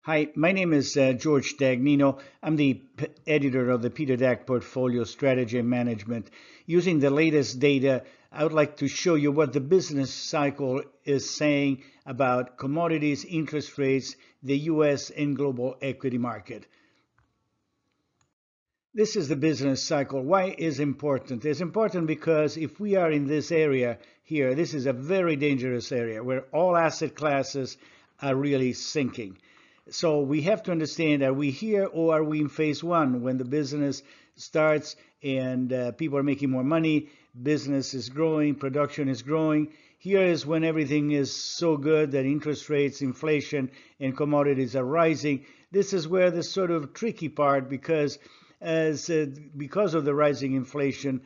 Hi, my name is George Dagnino. I'm the editor of the Peter Dack Portfolio Strategy and Management. Using the latest data, I would like to show you what the business cycle is saying about commodities, interest rates, the US and global equity market. This is the business cycle. Why is important? It's important because if we are in this area here, this is a very dangerous area where all asset classes are really sinking. So we have to understand, are we here or are we in phase one when the business starts and people are making more money, business is growing, production is growing. Here is when everything is so good that interest rates, inflation, and commodities are rising. This is where the sort of tricky part, because of the rising inflation,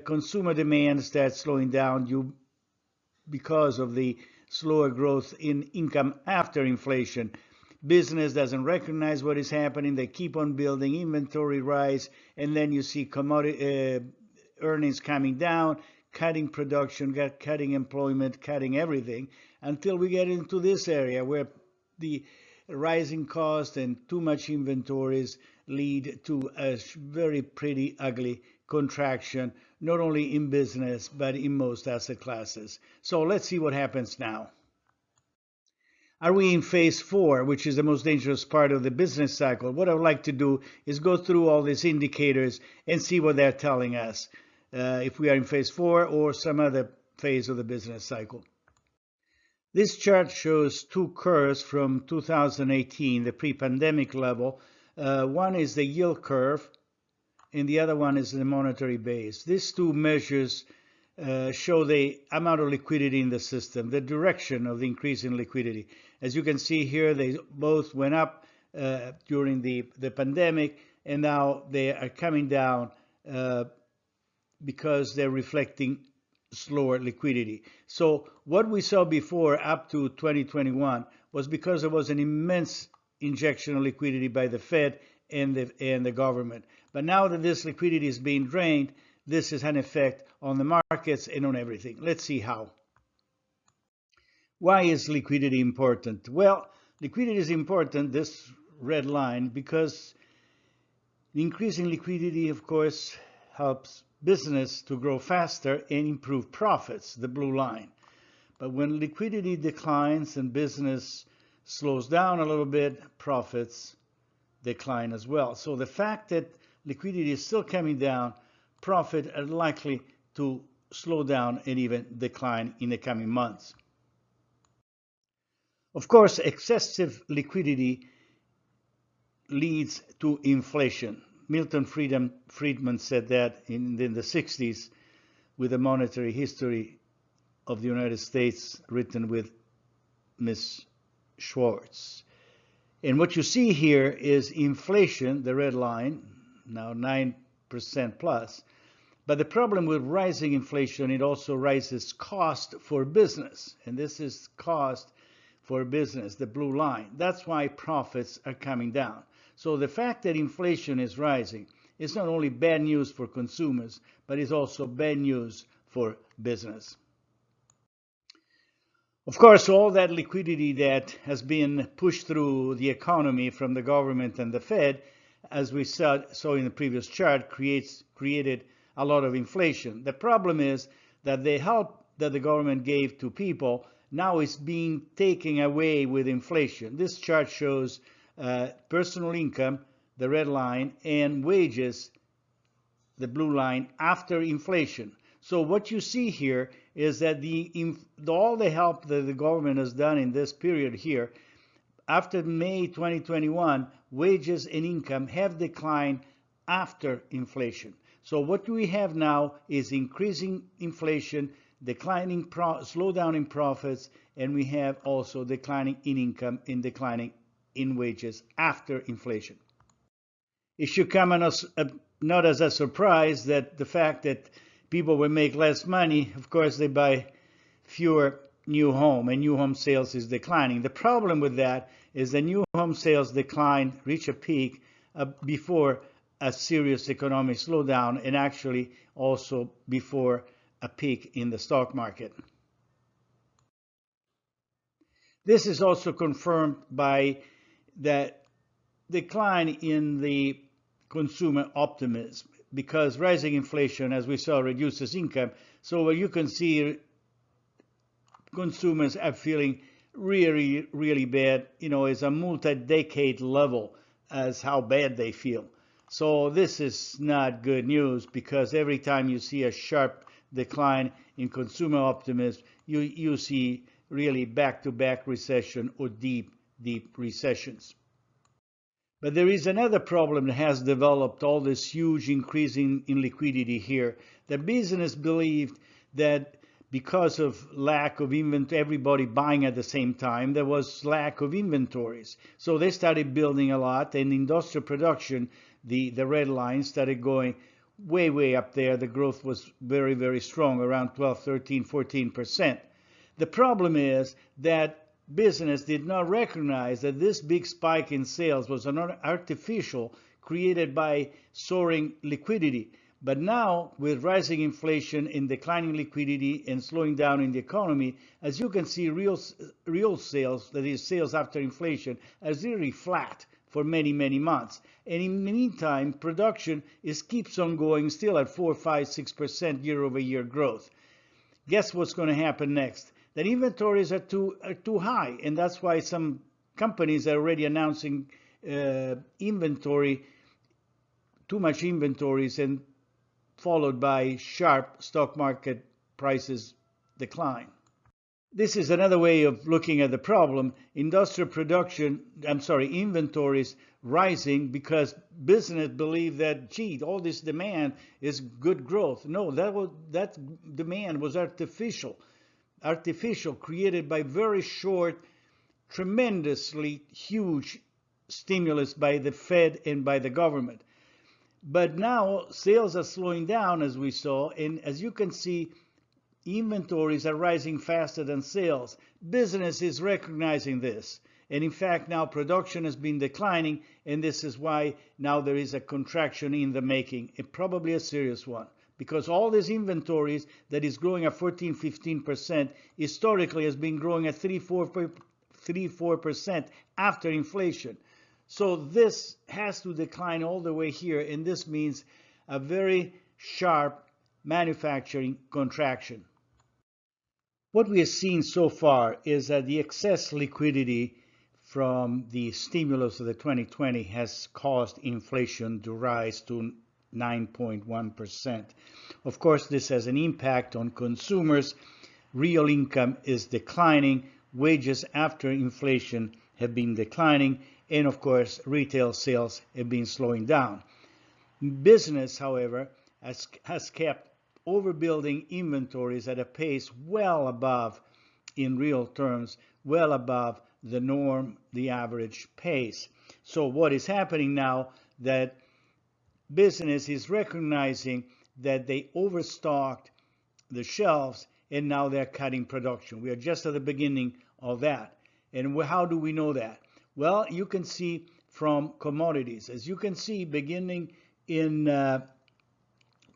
consumer demand starts slowing down because of the slower growth in income after inflation. Business doesn't recognize what is happening. They keep on building, inventory rise, and then you see commodity earnings coming down, cutting production, cutting employment, cutting everything, until we get into this area where the rising cost and too much inventories lead to a very pretty ugly contraction, not only in business, but in most asset classes. So let's see what happens now. Are we in phase four, which is the most dangerous part of the business cycle? What I would like to do is go through all these indicators and see what they're telling us, if we are in phase four or some other phase of the business cycle. This chart shows two curves from 2018, the pre-pandemic level. One is the yield curve, and the other one is the monetary base. These two measures show the amount of liquidity in the system, the direction of the increase in liquidity. As you can see here, they both went up during the pandemic, and now they are coming down because they're reflecting slower liquidity. So what we saw before up to 2021 was because there was an immense injection of liquidity by the Fed and the government. But now that this liquidity is being drained, this has an effect on the markets and on everything. Let's see how. Why is liquidity important? Well, liquidity is important, this red line, because the increase in liquidity, of course, helps business to grow faster and improve profits, the blue line. But when liquidity declines and business slows down a little bit, profits decline as well. So the fact that liquidity is still coming down, profit are likely to slow down and even decline in the coming months. Of course, excessive liquidity leads to inflation. Milton Friedman said that in the 60s with a monetary history of the United States written with Miss Schwartz. And what you see here is inflation, the red line, now 9% plus. But the problem with rising inflation, it also rises cost for business. And this is cost for business, the blue line. That's why profits are coming down. So the fact that inflation is rising is not only bad news for consumers, but it's also bad news for business. Of course, all that liquidity that has been pushed through the economy from the government and the Fed, as we saw in the previous chart, created a lot of inflation. The problem is that the help that the government gave to people now is being taken away with inflation. This chart shows personal income, the red line, and wages, the blue line, after inflation. So what you see here is that all the help that the government has done in this period here, after May 2021, wages and income have declined after inflation. So what we have now is increasing inflation, declining slowdown in profits, and we have also declining in income and declining in wages after inflation. It should come not as a surprise that the fact that people will make less money, of course they buy fewer new home, and new home sales is declining. The problem with that is the new home sales decline reach a peak before a serious economic slowdown, and actually also before a peak in the stock market. This is also confirmed by that decline in the consumer optimism, because rising inflation, as we saw, reduces income. So where you can see consumers are feeling really, really bad, is a multi-decade level as how bad they feel. So this is not good news, because every time you see a sharp decline in consumer optimism, you see really back-to-back recession or deep, deep recessions. But there is another problem that has developed, all this huge increase in liquidity here. The business believed that because of lack of inventory, everybody buying at the same time, there was lack of inventories. So they started building a lot, and industrial production, the red line, started going way, way up there. The growth was very, very strong, around 12, 13, 14%. The problem is that business did not recognize that this big spike in sales was an artificial, created by soaring liquidity. But now, with rising inflation and declining liquidity and slowing down in the economy, as you can see, real sales, that is sales after inflation, are really flat for many, many months. And in the meantime, production keeps on going, still at 4, 5, 6% year-over-year growth. Guess what's going to happen next? That inventories are too high, and that's why some companies are already announcing too much inventories, and followed by sharp stock market prices decline. This is another way of looking at the problem. Inventories rising because business believe that, gee, all this demand is good growth. No, that demand was artificial, created by very short, tremendously huge stimulus by the Fed and by the government. But now sales are slowing down, as we saw, and as you can see, inventories are rising faster than sales. Business is recognizing this, and in fact now production has been declining, and this is why now there is a contraction in the making, and probably a serious one, because all these inventories that is growing at 14-15% historically has been growing at 3-4% after inflation. So this has to decline all the way here, and this means a very sharp manufacturing contraction. What we have seen so far is that the excess liquidity from the stimulus of the 2020 has caused inflation to rise to 9.1%. Of course, this has an impact on consumers. Real income is declining. Wages after inflation have been declining. And of course, retail sales have been slowing down. Business, however, has kept overbuilding inventories at a pace well above, in real terms, well above the norm, the average pace. So what is happening now, that business is recognizing that they overstocked the shelves, and now they're cutting production. We are just at the beginning of that. And how do we know that? Well, you can see from commodities. As you can see, beginning in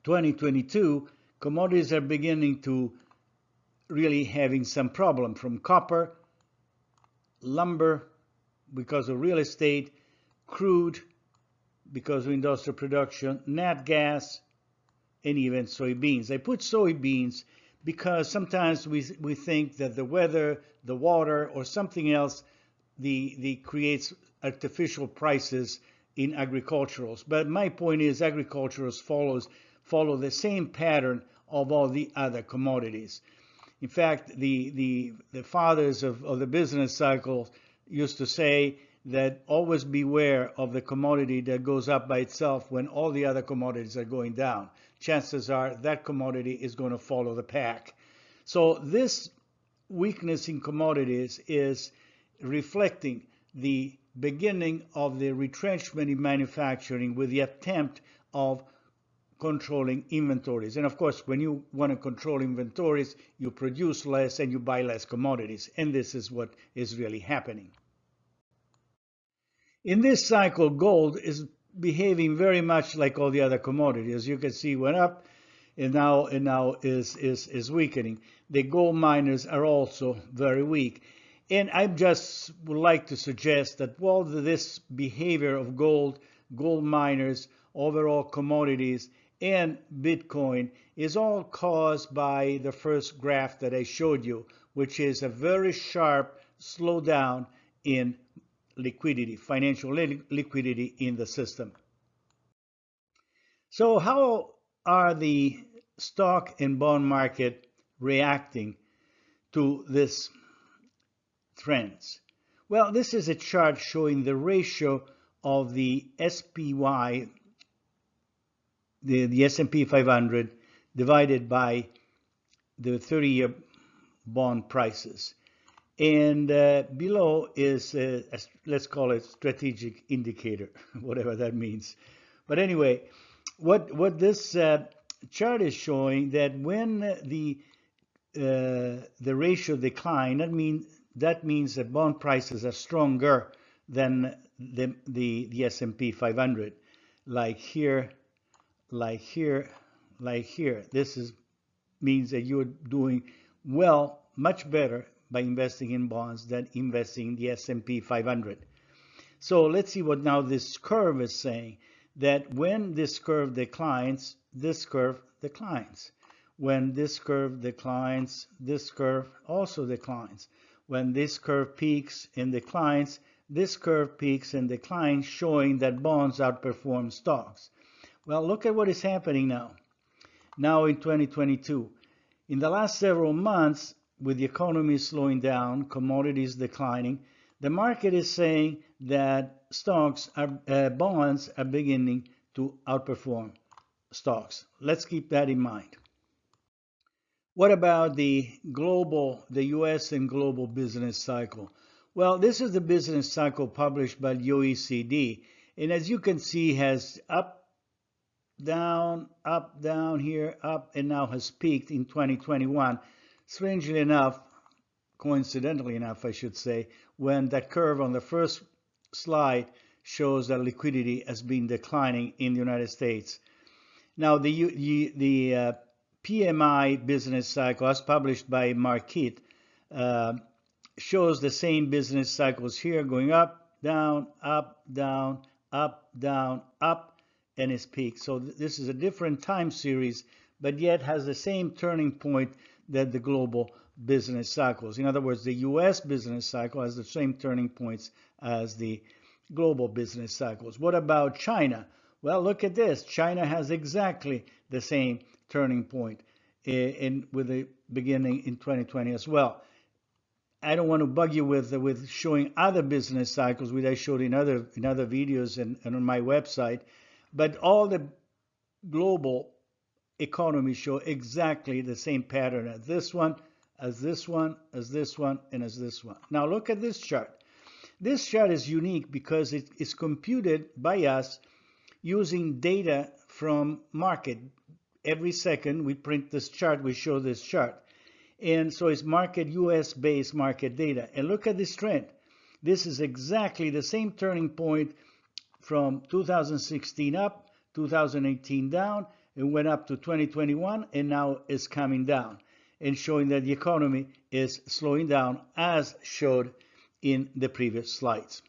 2022, commodities are beginning to really having some problem, from copper, lumber, because of real estate, crude, because of industrial production, nat gas, and even soybeans. I put soybeans because sometimes we think that the weather, the water, or something else the creates artificial prices in agriculturals. But my point is, agriculturals follow the same pattern of all the other commodities. In fact, the fathers of the business cycle used to say that always beware of the commodity that goes up by itself when all the other commodities are going down. Chances are that commodity is going to follow the pack. So this weakness in commodities is reflecting the beginning of the retrenchment in manufacturing, with the attempt of controlling inventories. And of course, when you want to control inventories, you produce less and you buy less commodities. And this is what is really happening. In this cycle, gold is behaving very much like all the other commodities. As you can see, went up and now is weakening. The gold miners are also very weak. And I just would like to suggest that while this behavior of gold miners, overall commodities, and Bitcoin is all caused by the first graph that I showed you, which is a very sharp slowdown in liquidity, financial liquidity in the system. So how are the stock and bond market reacting to this trends? Well, this is a chart showing the ratio of the SPY, the S&P 500, divided by the 30-year bond prices. And below is, let's call it strategic indicator, whatever that means. But anyway, what this chart is showing, that when the ratio decline, that means that bond prices are stronger than the S&P 500, like here, like here, like here. This means that you're doing well, much better by investing in bonds than investing in the S&P 500. So let's see what now this curve is saying, that when this curve declines, this curve declines. When this curve declines, this curve also declines. When this curve peaks and declines, this curve peaks and declines, showing that bonds outperform stocks. Well, look at what is happening now. Now in 2022, in the last several months, with the economy slowing down, commodities declining, the market is saying that bonds are beginning to outperform stocks. Let's keep that in mind. What about the US and global business cycle? Well, this is the business cycle published by the OECD, and as you can see, has up, down, here, up, and now has peaked in 2021. Strangely enough, coincidentally enough, I should say, when that curve on the first slide shows that liquidity has been declining in the United States. Now, the PMI business cycle, as published by Mich, shows the same business cycles here, going up, down, up, down, up, down, up, and its peak. So this is a different time series, but yet has the same turning point that the global business cycles. In other words, the US business cycle has the same turning points as the global business cycles. What about China? Well, look at this. China has exactly the same turning point with the beginning in 2020 as well. I don't want to bug you with showing other business cycles, which I showed in other videos and on my website, but all the global economies show exactly the same pattern as this one, as this one, as this one, and as this one. Now look at this chart. This chart is unique because it is computed by us using data from market. Every second we print this chart, we show this chart. And so it's market, US-based market data. And look at this trend. This is exactly the same turning point from 2016 up, 2018 down, and went up to 2021, and now is coming down, and showing that the economy is slowing down, as showed in the previous slides.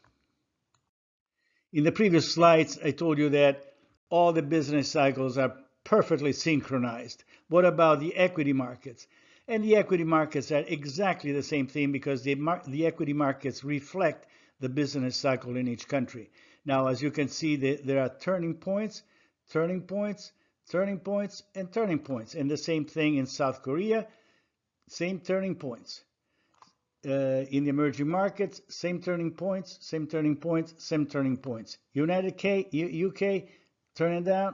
In the previous slides, I told you that all the business cycles are perfectly synchronized. What about the equity markets? And the equity markets are exactly the same thing, because the equity markets reflect the business cycle in each country. Now, as you can see, there are turning points, turning points, turning points, and turning points. And the same thing in South Korea, same turning points. In the emerging markets, same turning points, same turning points, same turning points. UK, turning down,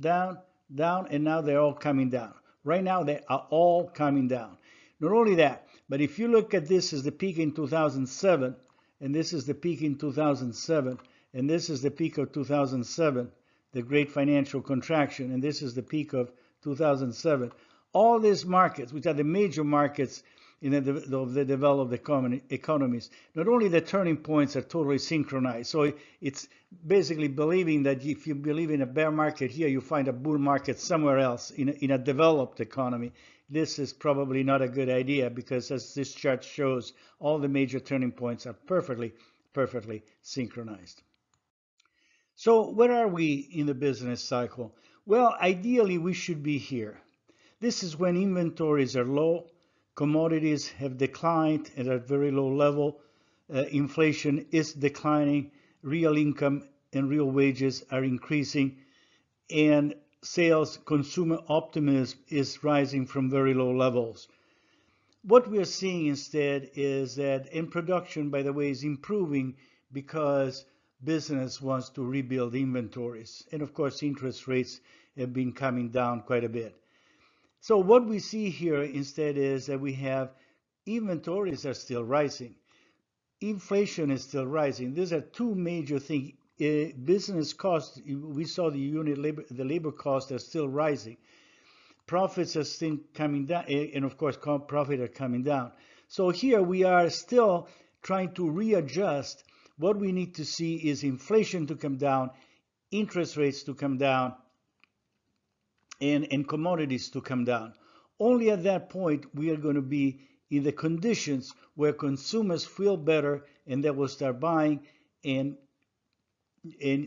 down, down, and now they're all coming down. Right now, they are all coming down. Not only that, but if you look at this as the peak in 2007, and this is the peak in 2007, and this is the peak of 2007, the great financial contraction, and this is the peak of 2007. All these markets, which are the major markets of the developed economies. Not only the turning points are totally synchronized, so it's basically believing that if you believe in a bear market here, you find a bull market somewhere else in a developed economy. This is probably not a good idea because, as this chart shows, all the major turning points are perfectly synchronized. So where are we in the business cycle? Well, ideally, we should be here. This is when inventories are low, commodities have declined at a very low level, inflation is declining, real income and real wages are increasing, and sales consumer optimism is rising from very low levels. What we are seeing instead is that in production, by the way, is improving because business wants to rebuild inventories. And of course, interest rates have been coming down quite a bit. So what we see here instead is that we have inventories are still rising. Inflation is still rising. These are two major things. Business costs, we saw the labor costs are still rising. Profits are still coming down, and of course, profits are coming down. So here we are still trying to readjust. What we need to see is inflation to come down, interest rates to come down, and commodities to come down. Only at that point we are going to be in the conditions where consumers feel better and they will start buying, and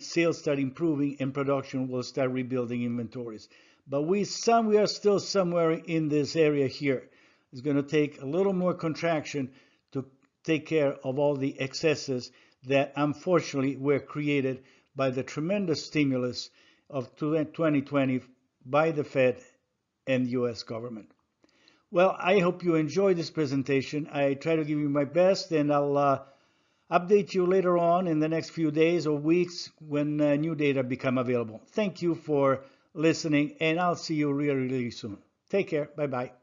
sales start improving, and production will start rebuilding inventories. But we are still somewhere in this area here. It's going to take a little more contraction to take care of all the excesses that unfortunately were created by the tremendous stimulus of 2020 by the Fed and US government. Well, I hope you enjoyed this presentation. I try to give you my best, and I'll update you later on in the next few days or weeks when new data become available. Thank you for listening, and I'll see you really soon. Take care. Bye-bye.